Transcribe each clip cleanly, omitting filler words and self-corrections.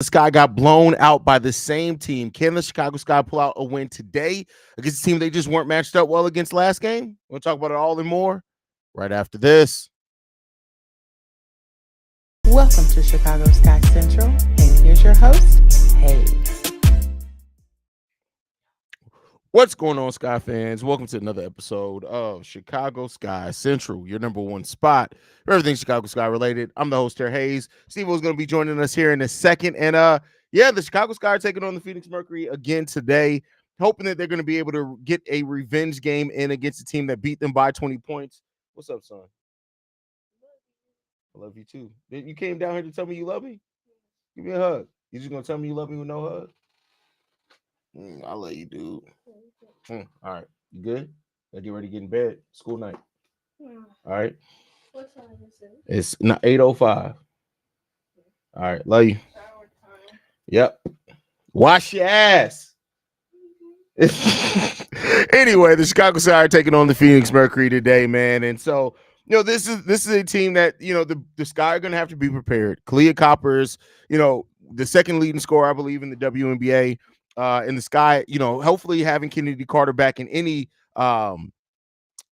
Sky got blown out by the same team. Can the Chicago Sky pull out a win today against a team they just weren't matched up well against last game? We'll talk about it all and more right after this. Welcome to Chicago Sky Central, and here's your host, Haize. What's going on, Sky fans? Welcome to another episode of Chicago Sky Central, your number one spot for everything Chicago Sky related. I'm the host here, Haize. Stevo's going to be joining us here in a second. And the Chicago Sky are taking on the Phoenix Mercury again today, hoping that they're going to be able to get a revenge game in against a team that beat them by 20 points. What's up, son? I love you too. You came down here to tell me you love me? Give me a hug. You just going to tell me you love me with no hug? I'll let you, dude. All right. You good? Gotta get ready to get in bed. School night. All right. What time is it? It's not 8:05. All right. Love you. Shower time. Yep. Wash your ass. Anyway, the Chicago Sky are taking on the Phoenix Mercury today, man. And so, this is a team that, the Sky are going to have to be prepared. Kalia Copper's, the second leading scorer, I believe, in the WNBA. In the Sky, hopefully having Kennedy Carter back in any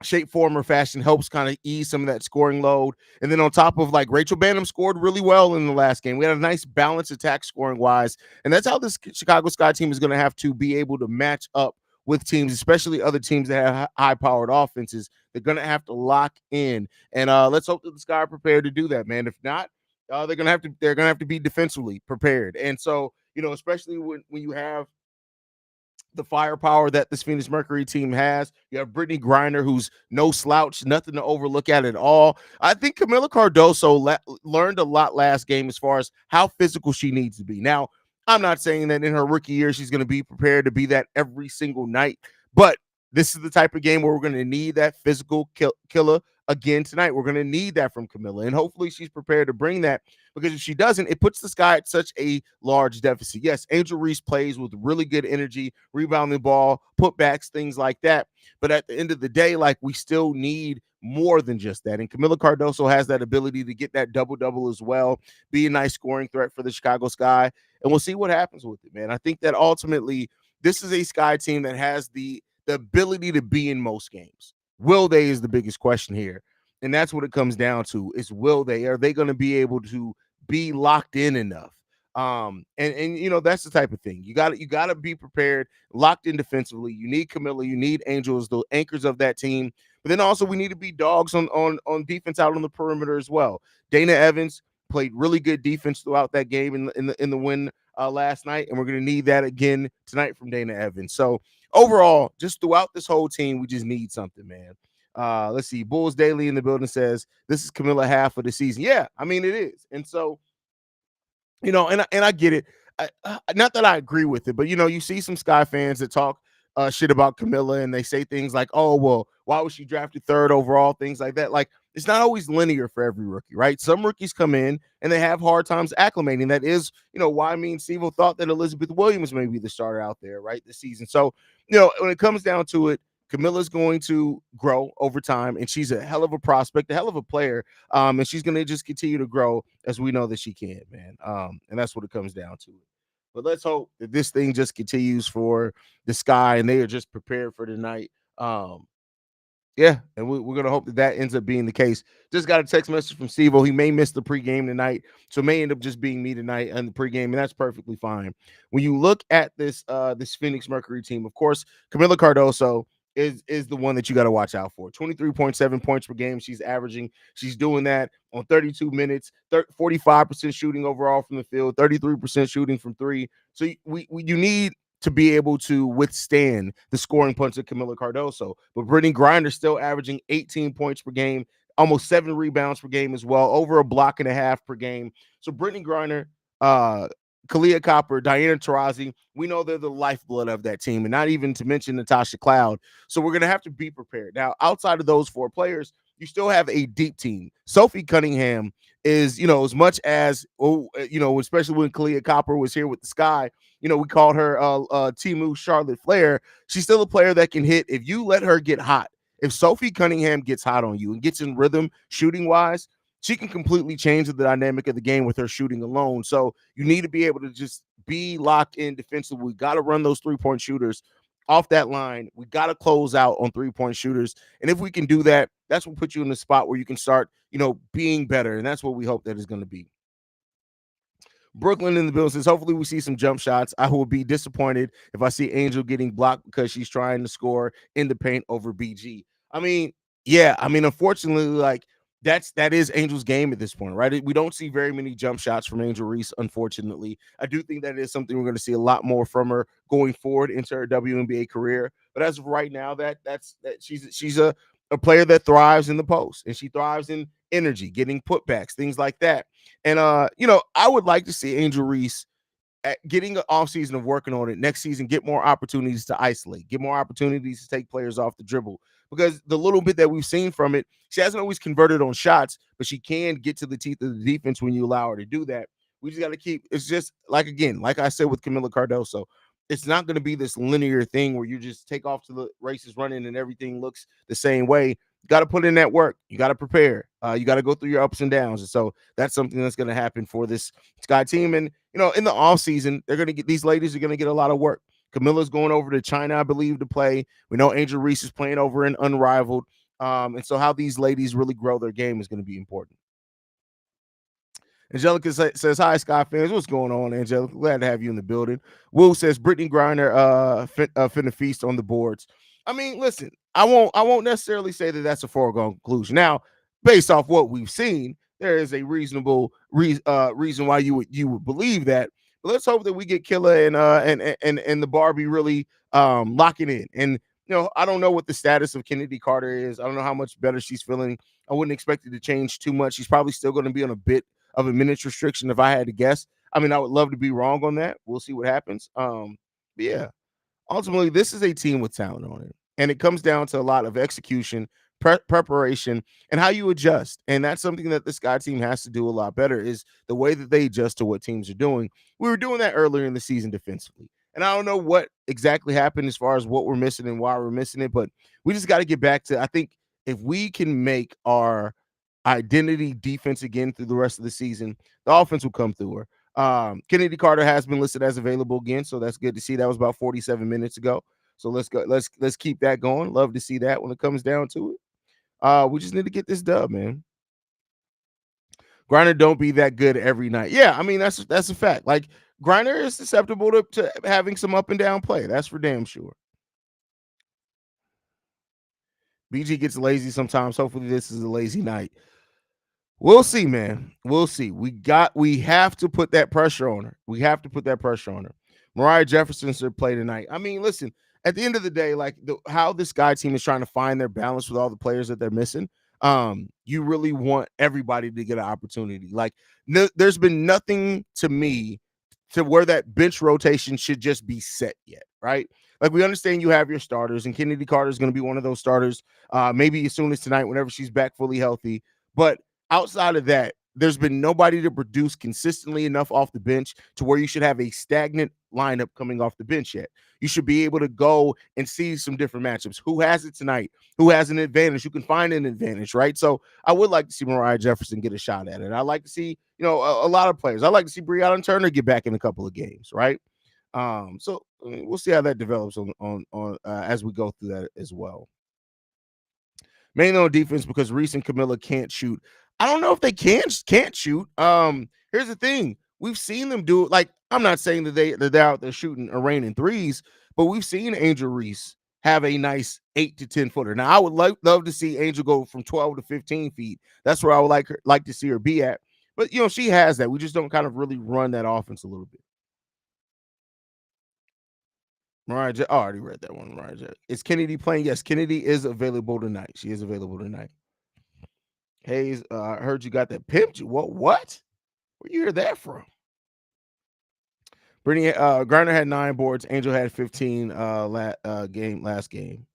shape, form, or fashion helps kind of ease some of that scoring load. And then on top of, like, Rachel Banham scored really well in the last game. We had a nice balanced attack scoring wise. And that's how this Chicago Sky team is going to have to be able to match up with teams, especially other teams that have high-powered offenses. They're going to have to lock in. And let's hope that the Sky are prepared to do that, man. If not, they're going to have to be defensively prepared. And so, especially when you have the firepower that this Phoenix Mercury team has. You have Brittany Griner, who's no slouch, nothing to overlook at all. I think Camila Cardoso learned a lot last game as far as how physical she needs to be. Now, I'm not saying that in her rookie year she's going to be prepared to be that every single night, but this is the type of game where we're going to need that physical killer again tonight. We're going to need that from Camila, and hopefully she's prepared to bring that, because if she doesn't, it puts the Sky at such a large deficit. Yes, Angel Reese plays with really good energy, rebounding the ball, putbacks, things like that. But at the end of the day, like, we still need more than just that. And Camila Cardoso has that ability to get that double-double as well, be a nice scoring threat for the Chicago Sky. And we'll see what happens with it, man. I think that ultimately this is a Sky team that has the ability to be in most games. Will they is the biggest question here. And that's what it comes down to, is will they? Are they going to be able to be locked in enough? And that's the type of thing. You got to be prepared, locked in defensively. You need Camila, you need Angel as the anchors of that team. But then also we need to be dogs on defense out on the perimeter as well. Dana Evans played really good defense throughout that game in the win last night, and we're going to need that again tonight from Dana Evans. So overall, just throughout this whole team, we just need something, man. Let's see. Bulls Daily in the building says this is Camila half of the season. Yeah, I mean, it is. And so, and I get it. Not that I agree with it, but you see some Sky fans that talk shit about Camila, and they say things like, "Oh, well, why was she drafted third overall?" Things like that. Like, it's not always linear for every rookie, right? Some rookies come in and they have hard times acclimating. That is, why me and Stevo thought that Elizabeth Williams may be the starter out there, right, this season. So, when it comes down to it, Camila's going to grow over time, and she's a hell of a prospect, a hell of a player, and she's going to just continue to grow, as we know that she can, man. And that's what it comes down to. But let's hope that this thing just continues for the Sky, and they are just prepared for tonight. Yeah, and we're going to hope that ends up being the case. Just got a text message from Stevo. He may miss the pregame tonight, so it may end up just being me tonight and the pregame, and that's perfectly fine. When you look at this Phoenix Mercury team, of course, Camila Cardoso is the one that you got to watch out for. 23.7 points per game she's averaging. She's doing that on 32 minutes, 45% shooting overall from the field, 33% shooting from three. So you need to be able to withstand the scoring punch of Camila Cardoso. But Brittany Griner still averaging 18 points per game, almost 7 rebounds per game as well, over a block and a half per game. So Brittany Griner, Kalia Copper, Diana Taurasi, we know they're the lifeblood of that team, and not even to mention Natasha Cloud. So we're going to have to be prepared. Now, outside of those 4 players, you still have a deep team. Sophie Cunningham is, as much as, especially when Kalia Copper was here with the Sky, we called her Timu Charlotte Flair. She's still a player that can hit if you let her get hot. If Sophie Cunningham gets hot on you and gets in rhythm shooting wise, she can completely change the dynamic of the game with her shooting alone. So you need to be able to just be locked in defensively. We got to run those 3-point shooters off that line. We got to close out on 3-point shooters. And if we can do that, that's what puts you in the spot where you can start, being better. And that's what we hope that is going to be. Brooklyn in the building says, hopefully we see some jump shots. I will be disappointed if I see Angel getting blocked because she's trying to score in the paint over BG. I mean, yeah, unfortunately, like that is Angel's game at this point, right? We don't see very many jump shots from Angel Reese, unfortunately. I do think that is something we're going to see a lot more from her going forward into her WNBA career. But as of right now, she's a player that thrives in the post, and she thrives in energy, getting putbacks, things like that. And I would like to see Angel Reese getting an offseason of working on it next season, get more opportunities to isolate, get more opportunities to take players off the dribble. Because the little bit that we've seen from it, she hasn't always converted on shots, but she can get to the teeth of the defense when you allow her to do that. We just got to it's just like I said with Camila Cardoso, it's not going to be this linear thing where you just take off to the races running and everything looks the same way. You got to put in that work. You got to prepare. You got to go through your ups and downs. And so that's something that's going to happen for this Sky team. And, in the offseason, these ladies are going to get a lot of work. Camilla's going over to China, I believe, to play. We know Angel Reese is playing over in Unrivaled. And so how these ladies really grow their game is going to be important. Angelica says, hi, Sky fans. What's going on, Angelica? Glad to have you in the building. Will says, Brittany Griner finna feast on the boards. I mean, listen, I won't necessarily say that that's a foregone conclusion. Now, based off what we've seen, there is a reasonable reason why you would believe that. But let's hope that we get Killa and the Barbie really locking in. And I don't know what the status of Kennedy Carter is. I don't know how much better she's feeling. I wouldn't expect it to change too much. She's probably still going to be on a bit of a minutes restriction if I had to guess. I mean, I would love to be wrong on that. We'll see what happens. But yeah, ultimately, this is a team with talent on it. And it comes down to a lot of execution, preparation, and how you adjust. And that's something that the Sky team has to do a lot better is the way that they adjust to what teams are doing. We were doing that earlier in the season defensively. And I don't know what exactly happened as far as what we're missing and why we're missing it, but we just got to get back to, I think, if we can make our identity defense again through the rest of the season, the offense will come through her. Kennedy Carter has been listed as available again, so that's good to see. That was about 47 minutes ago. So let's go. Let's keep that going. Love to see that when it comes down to it. We just need to get this dub, man. Griner don't be that good every night. Yeah, I mean that's a fact. Like Griner is susceptible to having some up and down play. That's for damn sure. BG gets lazy sometimes. Hopefully this is a lazy night. We'll see, man. We'll see. We have to put that pressure on her. We have to put that pressure on her. Mariah Jefferson should play tonight. I mean, listen, at the end of the day, like how this Sky team is trying to find their balance with all the players that they're missing, you really want everybody to get an opportunity. Like there's been nothing to me to where that bench rotation should just be set yet, right? Like we understand you have your starters, and Kennedy Carter is going to be one of those starters, maybe as soon as tonight, whenever she's back fully healthy. But outside of that, there's been nobody to produce consistently enough off the bench to where you should have a stagnant lineup coming off the bench yet. You should be able to go and see some different matchups. Who has it tonight? Who has an advantage? Who can find an advantage, right? So I would like to see Mariah Jefferson get a shot at it. I like to see, a lot of players. I like to see Breonna Turner get back in a couple of games, right? So I mean, we'll see how that develops on as we go through that as well. Mainly on defense because Reese and Camilla can't shoot. I don't know if they can't shoot. Here's the thing. We've seen them do it. Like, I'm not saying that they're out there shooting or raining threes, but we've seen Angel Reese have a nice 8 to 10 footer. Now, I would love to see Angel go from 12 to 15 feet. That's where I would like to see her be at. But, she has that. We just don't kind of really run that offense a little bit. Mariah, I already read that one. Mariah, is Kennedy playing? Yes, Kennedy is available tonight. She is available tonight. Haize, I heard you got that pimped you. What? Where you hear that from? Brittany Griner had 9 boards. Angel had 15 last game.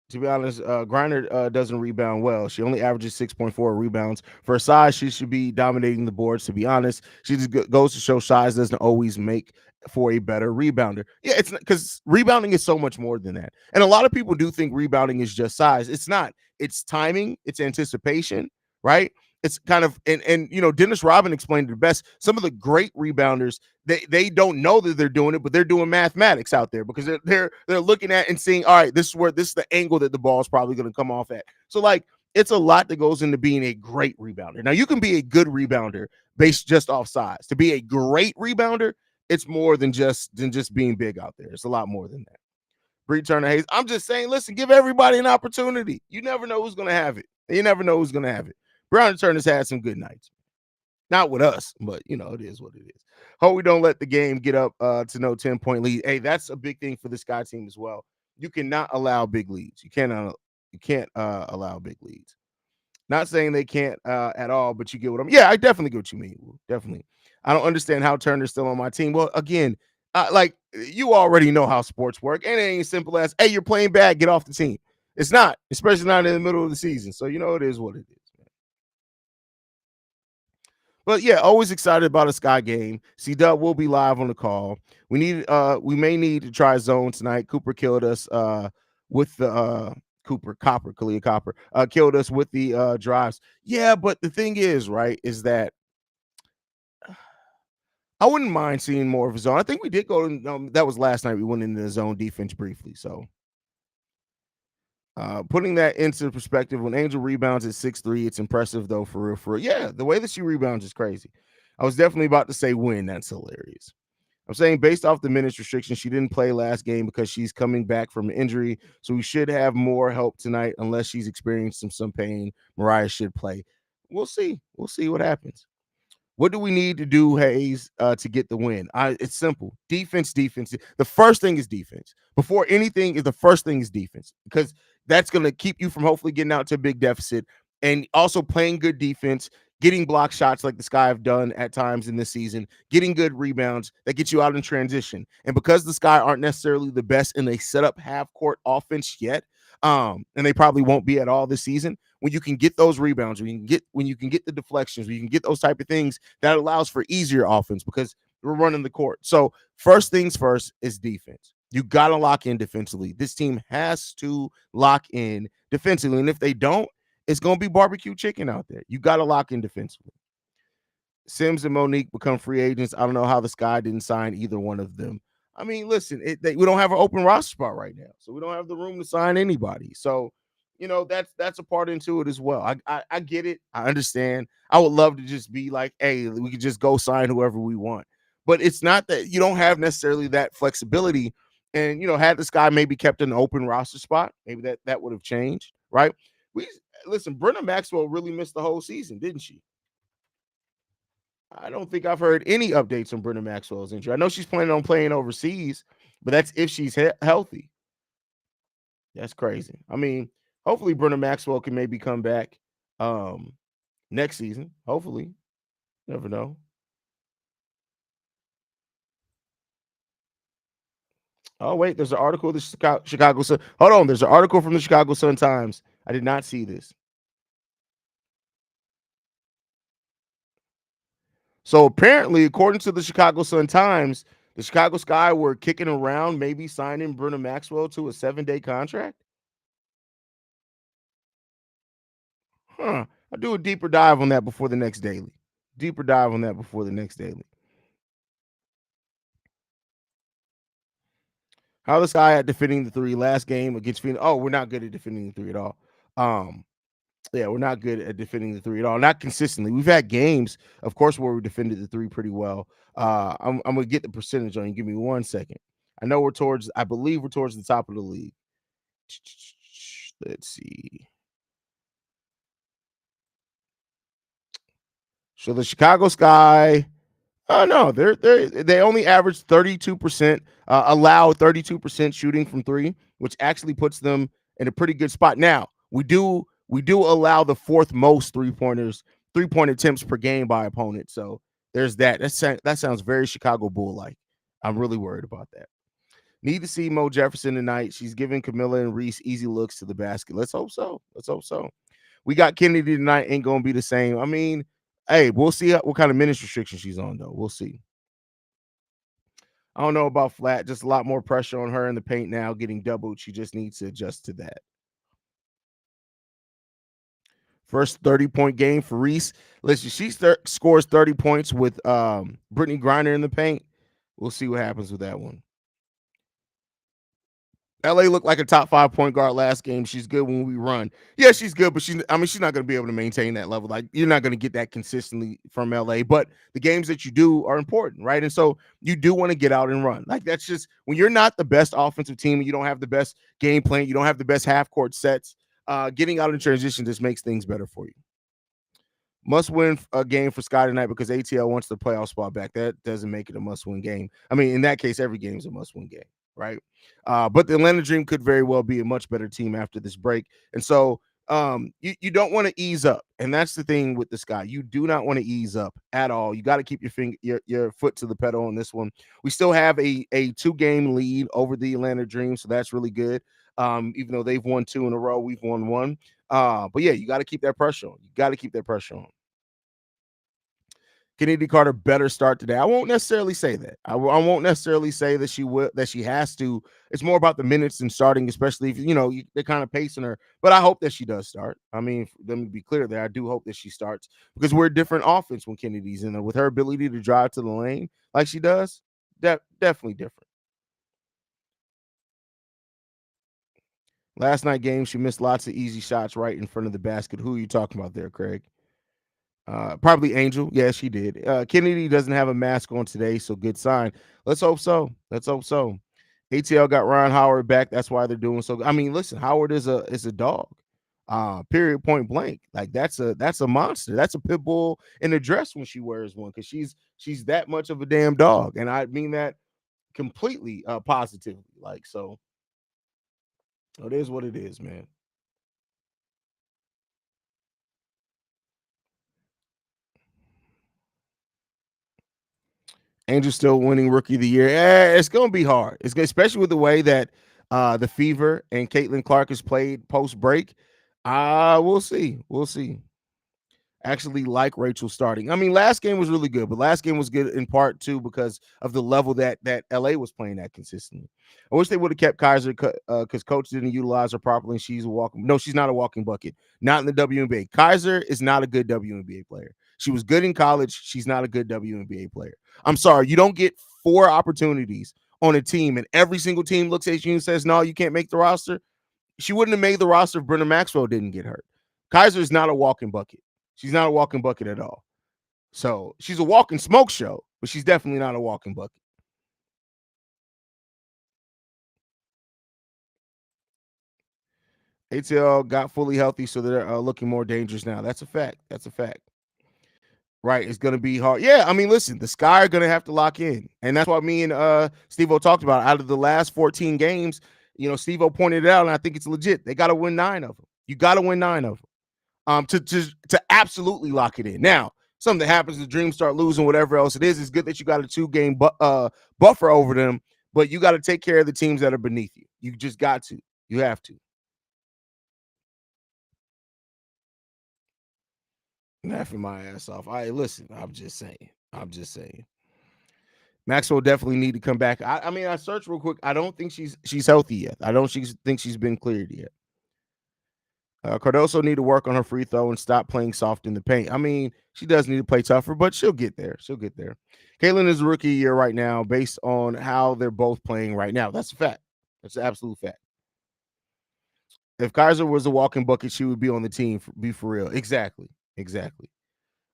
To be honest, Griner doesn't rebound well. She only averages 6.4 rebounds. For her size, she should be dominating the boards, to be honest. She just goes to show size doesn't always make for a better rebounder. Yeah, it's because rebounding is so much more than that. And a lot of people do think rebounding is just size. It's not. It's timing, it's anticipation, right? It's kind of and Dennis Rodman explained it best. Some of the great rebounders, they don't know that they're doing it, but they're doing mathematics out there because they're looking at and seeing, all right, this is the angle that the ball is probably going to come off at. So like it's a lot that goes into being a great rebounder. Now you can be a good rebounder based just off size. To be a great rebounder, it's more than just being big out there. It's a lot more than that. Bree Turner Hayes. I'm just saying, listen, give everybody an opportunity. You never know who's gonna have it. You never know who's gonna have it. Brown Turner's had some good nights. Not with us, but it is what it is. Hope we don't let the game get up to no 10-point lead. Hey, that's a big thing for the Sky team as well. You cannot allow big leads. You can't allow big leads. Not saying they can't at all, but you get what I'm. Yeah, I definitely get what you mean. Definitely. I don't understand how Turner's still on my team. Well, again, like you already know how sports work, and it ain't as simple as, hey, you're playing bad, get off the team. It's not, especially not in the middle of the season. So it is what it is. But yeah, always excited about a Sky game. C Dub will be live on the call. We may need to try zone tonight. Cooper killed us with the Kalia Copper killed us with the drives. Yeah, but the thing is, right, is that I wouldn't mind seeing more of a zone. I think we did go that was last night. We went into the zone defense briefly. So putting that into perspective, when Angel rebounds at 6'3", it's impressive though, for real, for real. Yeah, the way that she rebounds is crazy. I was definitely about to say win. That's hilarious. I'm saying based off the minutes restriction, she didn't play last game because she's coming back from an injury. So we should have more help tonight unless she's experiencing some pain. Mariah should play. We'll see. We'll see what happens. What do we need to do, Haize, to get the win? It's simple. Defense. The first thing is defense. Before anything, the first thing is defense, because that's going to keep you from hopefully getting out to a big deficit, and also playing good defense, getting block shots like the Sky have done at times in this season, getting good rebounds that get you out in transition. And because the Sky aren't necessarily the best in a setup half-court offense yet, and they probably won't be at all this season, when you can get those rebounds, when you can get the deflections, when you can get those type of things, that allows for easier offense because we're running the court. So first things first is defense. You got to lock in defensively. This team has to lock in defensively. And if they don't, it's going to be barbecue chicken out there. You got to lock in defensively. Sims and Monique become free agents. I don't know how the Sky didn't sign either one of them. I mean, listen, we don't have an open roster spot right now, so we don't have the room to sign anybody. So, that's a part into it as well. I get it. I understand. I would love to just be like, hey, we could just go sign whoever we want. But it's not that you don't have necessarily that flexibility. And, had the Sky maybe kept an open roster spot, maybe that would have changed, right? Listen, Brenna Maxwell really missed the whole season, didn't she? I don't think I've heard any updates on Brenna Maxwell's injury. I know she's planning on playing overseas, but that's if she's healthy. That's crazy. I mean, hopefully Brenna Maxwell can maybe come back next season. Hopefully. Never know. Oh, wait, there's an article of the Chicago Sun. Hold on, there's an article from the Chicago Sun-Times. I did not see this. So apparently, according to the Chicago Sun-Times, the Chicago Sky were kicking around maybe signing Brenna Maxwell to a 7-day contract. I'll do a deeper dive on that before the next daily. How the Sky at defending the three last game against Phoenix? Oh, we're not good at defending the three at all. Yeah, we're not good at defending the three at all. Not consistently. We've had games, of course, where we defended the three pretty well. I'm gonna get the percentage on you. Give me 1 second. I believe we're towards the top of the league. Let's see. So the Chicago Sky, no, they only average 32%, allow 32% shooting from three, which actually puts them in a pretty good spot. Now, we do allow the fourth most three-point attempts per game by opponent. So there's that. That sounds very Chicago Bull-like. I'm really worried about that. Need to see Mo Jefferson tonight. She's giving Camilla and Reese easy looks to the basket. Let's hope so. We got Kennedy tonight. Ain't going to be the same. I mean, hey, we'll see what kind of minutes restriction she's on, though. We'll see. I don't know about flat, just a lot more pressure on her in the paint now, getting doubled. She just needs to adjust to that. First 30-point game for Reese. Listen, she scores 30 points with Brittany Griner in the paint. We'll see what happens with that one. LA looked like a top 5 point guard last game. She's good when we run. Yeah, she's good, but she's not going to be able to maintain that level. Like, you're not going to get that consistently from LA, but the games that you do are important, right? And so you do want to get out and run. Like, that's just when you're not the best offensive team and you don't have the best game plan, you don't have the best half court sets, getting out in transition just makes things better for you. Must win a game for Sky tonight because ATL wants the playoff spot back. That doesn't make it a must win game. I mean, in that case, every game is a must win game, right? But the Atlanta Dream could very well be a much better team after this break. And so you don't want to ease up. And that's the thing with the Sky. You do not want to ease up at all. You got to keep your foot to the pedal on this one. We still have a 2-game lead over the Atlanta Dream, so that's really good. Even though they've won 2 in a row, we've won 1. But yeah, you got to keep that pressure on. You got to keep that pressure on. Kennedy Carter better start today. I won't necessarily say that. I won't necessarily say that she has to. It's more about the minutes and starting, especially if they're kind of pacing her. But I hope that she does start. I mean, let me be clear there. I do hope that she starts because we're a different offense when Kennedy's in there. With her ability to drive to the lane like she does, definitely different. Last night game, she missed lots of easy shots right in front of the basket. Who are you talking about there, Craig? Probably Angel. Yeah, she did. Kennedy doesn't have a mask on today, so good sign. Let's hope so. ATL got Ryan Howard back. That's why they're doing so. I mean, listen, Howard is a dog. Period, point blank. Like that's a monster. That's a pit bull in a dress when she wears one because she's that much of a damn dog, and I mean that completely positively. Like, so it is what it is, man. Angel still winning rookie of the year. It's going to be hard. Especially with the way that the Fever and Caitlin Clark has played post break. We'll see. Actually like Rachel starting. I mean, last game was really good, but last game was good in part too because of the level that LA was playing at consistently. I wish they would have kept Kaiser because coach didn't utilize her properly. And she's not a walking bucket. Not in the WNBA. Kaiser is not a good WNBA player. She was good in college. She's not a good WNBA player. I'm sorry, you don't get 4 opportunities on a team, and every single team looks at you and says, "No, you can't make the roster." She wouldn't have made the roster if Brenda Maxwell didn't get hurt. Kaiser is not a walking bucket. She's not a walking bucket at all. So she's a walking smoke show, but she's definitely not a walking bucket. ATL got fully healthy, so they're looking more dangerous now. That's a fact. Right. It's going to be hard. Yeah. I mean, listen, the Sky are going to have to lock in. And that's what me and Stevo talked about. Out of the last 14 games, Stevo pointed it out, and I think it's legit. They got to win 9 of them. You got to win 9 of them. To absolutely lock it in. Now, something that happens, the Dreams start losing, whatever else it is. It's good that you got a 2-game buffer over them, but you got to take care of the teams that are beneath you. You just got to. You have to. Laughing my ass off. Listen. I'm just saying. Maxwell definitely need to come back. I mean, I searched real quick. I don't think she's healthy yet. I don't think she's been cleared yet. Cardoso need to work on her free throw and stop playing soft in the paint. I mean, she does need to play tougher, but she'll get there. Caitlin is a rookie year right now based on how they're both playing right now. That's a fact. That's an absolute fact. If Kaiser was a walking bucket, she would be on the team. Be for real. Exactly.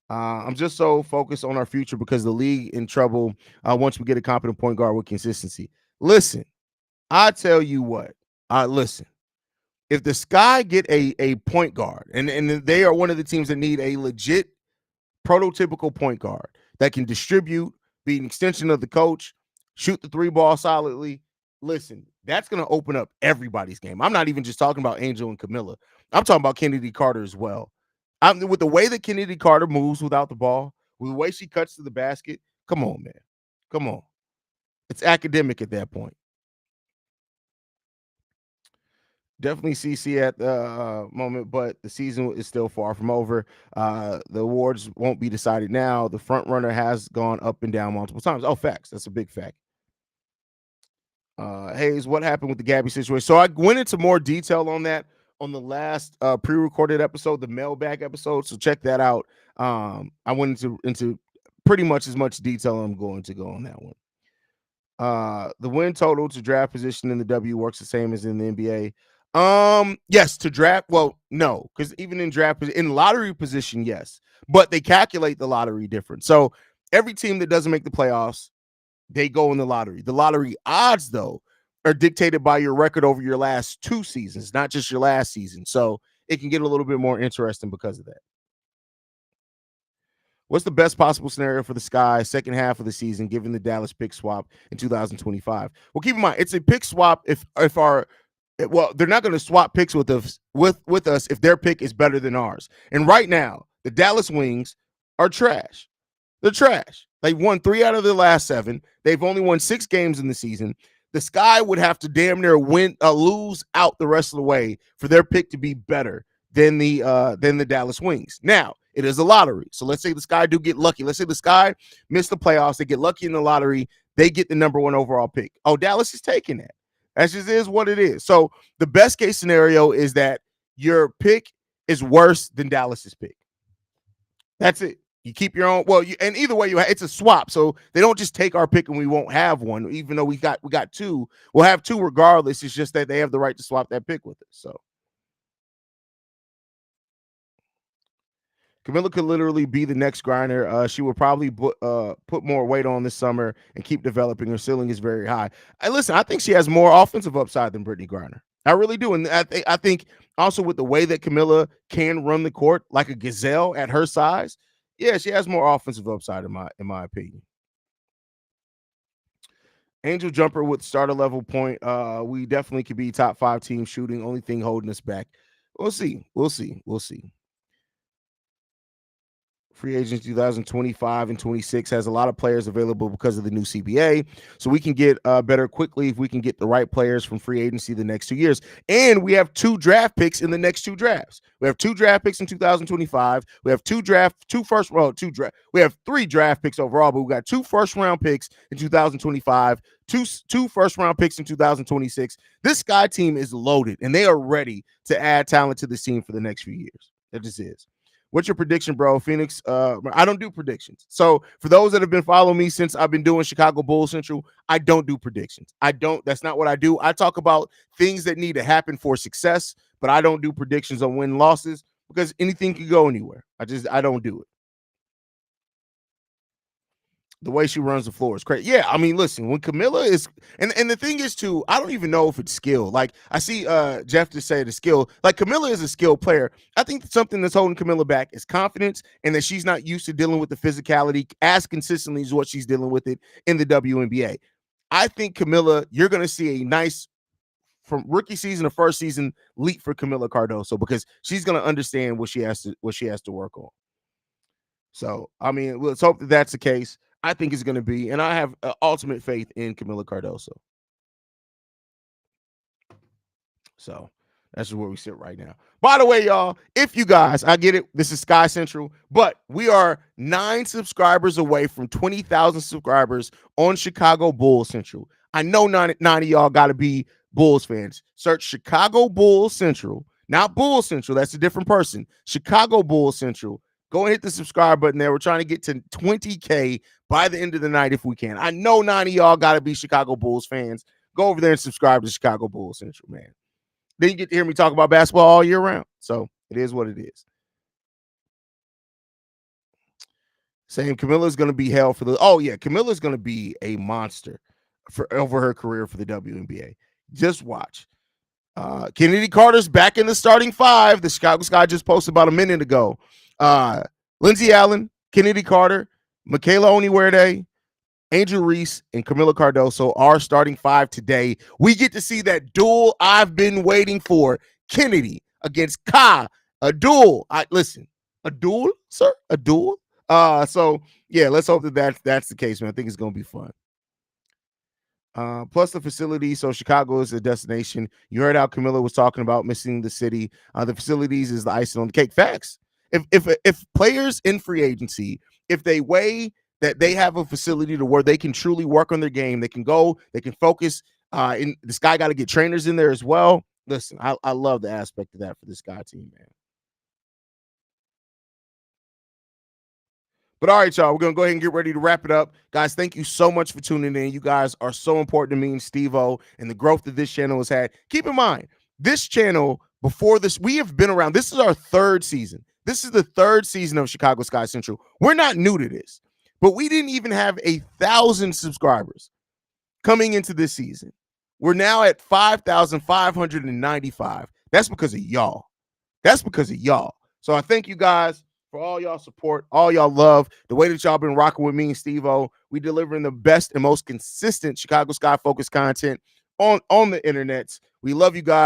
I'm just so focused on our future because the league in trouble once we get a competent point guard with consistency. Listen, I tell you what. Listen. If the Sky get a point guard, and they are one of the teams that need a legit prototypical point guard that can distribute, be an extension of the coach, shoot the 3 ball solidly, listen, that's going to open up everybody's game. I'm not even just talking about Angel and Camilla. I'm talking about Kennedy Carter as well. With the way that Kennedy Carter moves without the ball, with the way she cuts to the basket, come on, man. Come on. It's academic at that point. Definitely CC at the moment, but the season is still far from over. The awards won't be decided now. The front runner has gone up and down multiple times. Oh, facts. That's a big fact. Haize, what happened with the Gabby situation? So I went into more detail on that on the last pre-recorded episode, the mailbag episode. So check that out. I went into pretty much as much detail I'm going to go on that one. The win total to draft position in the W works the same as in the NBA. Yes, to draft. Well, no, because even in draft in lottery position, yes, but they calculate the lottery different. So every team that doesn't make the playoffs, they go in the lottery. The lottery odds, though, are dictated by your record over your last 2 seasons, not just your last season. So it can get a little bit more interesting because of that. What's the best possible scenario for the Sky second half of the season, given the Dallas pick swap in 2025? Well, keep in mind it's a pick swap if our they're not going to swap picks with us if their pick is better than ours. And right now, the Dallas Wings are trash. They're trash. They won 3 out of their last 7. They've only won 6 games in the season. The Sky would have to damn near lose out the rest of the way for their pick to be better than the Dallas Wings. Now, it is a lottery. So let's say the Sky do get lucky. Let's say the Sky miss the playoffs. They get lucky in the lottery. They get the number 1 overall pick. Oh, Dallas is taking that. That just is what it is. So the best case scenario is that your pick is worse than Dallas's pick. That's it. You keep your own. Well, and either way, it's a swap. So they don't just take our pick and we won't have one, even though we got 2. We'll have 2 regardless. It's just that they have the right to swap that pick with us. So Camilla could literally be the next grinder. She would probably put more weight on this summer and keep developing. Her ceiling is very high. I think she has more offensive upside than Brittany Griner. I really do. And I think also with the way that Camilla can run the court like a gazelle at her size, yeah, she has more offensive upside in my opinion. Angel jumper with starter level point. We definitely could be top 5 team shooting. Only thing holding us back. We'll see. Free agents 2025 and 26 has a lot of players available because of the new CBA. So we can get better quickly if we can get the right players from free agency the next 2 years. And we have 2 draft picks in the next 2 drafts. We have 2 draft picks in 2025. We have 3 draft picks overall, but we got 2 first round picks in 2025, two first round picks in 2026. This Sky team is loaded and they are ready to add talent to this team for the next few years. It just is. What's your prediction, bro? Phoenix, I don't do predictions. So for those that have been following me since I've been doing Chicago Bulls Central, I don't do predictions. That's not what I do. I talk about things that need to happen for success, but I don't do predictions on win losses because anything can go anywhere. I don't do it. The way she runs the floor is crazy. Yeah, I mean, listen, when Camilla is, and the thing is too, I don't even know if it's skill. Like I see Jeff just say the skill. Like Camilla is a skilled player. I think something that's holding Camilla back is confidence, and that she's not used to dealing with the physicality as consistently as what she's dealing with it in the WNBA. I think Camilla, you're going to see a nice from rookie season to first season leap for Camilla Cardoso because she's going to understand what she has to work on. So I mean, let's hope that that's the case. I think it's going to be, and I have ultimate faith in Camilla Cardoso. So that's where we sit right now. By the way, y'all, if you guys, I get it, this is Sky Central, but we are 9 subscribers away from 20,000 subscribers on Chicago Bulls Central. I know 9 of y'all got to be Bulls fans. Search Chicago Bulls Central, not Bulls Central. That's a different person. Chicago Bulls Central. Go and hit the subscribe button there. We're trying to get to 20K by the end of the night if we can. I know 9 of y'all got to be Chicago Bulls fans. Go over there and subscribe to Chicago Bulls Central, man. Then you get to hear me talk about basketball all year round. So it is what it is. Saying Camilla's going to be hell for the – oh, yeah, Camilla's going to be a monster for over her career for the WNBA. Just watch. Kennedy Carter's back in the starting 5. The Chicago Sky just posted about a minute ago. Lindsey Allen, Kennedy Carter, Michaela Onyenwere, Angel Reese, and Camilla Cardoso are starting 5 today. We get to see that duel I've been waiting for. Kennedy against Ka. A duel. A duel, sir? A duel? So, yeah, let's hope that that's the case, man. I think it's going to be fun. Plus the facility, so Chicago is a destination. You heard how Camilla was talking about missing the city. The facilities is the icing on the cake. Facts. If players in free agency, if they weigh that they have a facility to where they can truly work on their game, they can go, they can focus And the Sky got to get trainers in there as well. Listen, I love the aspect of that for the Sky team, man. But all right, y'all, we're going to go ahead and get ready to wrap it up. Guys, thank you so much for tuning in. You guys are so important to me and Stevo and the growth that this channel has had. Keep in mind, this channel, before this, we have been around. This is our third season. This is the third season of Chicago Sky Central. We're not new to this, but we didn't even have 1,000 subscribers coming into this season. We're now at 5,595. That's because of y'all. That's because of y'all. So I thank you guys for all y'all support, all y'all love, the way that y'all been rocking with me and Stevo. We delivering the best and most consistent Chicago Sky focused content on the internets. We love you guys.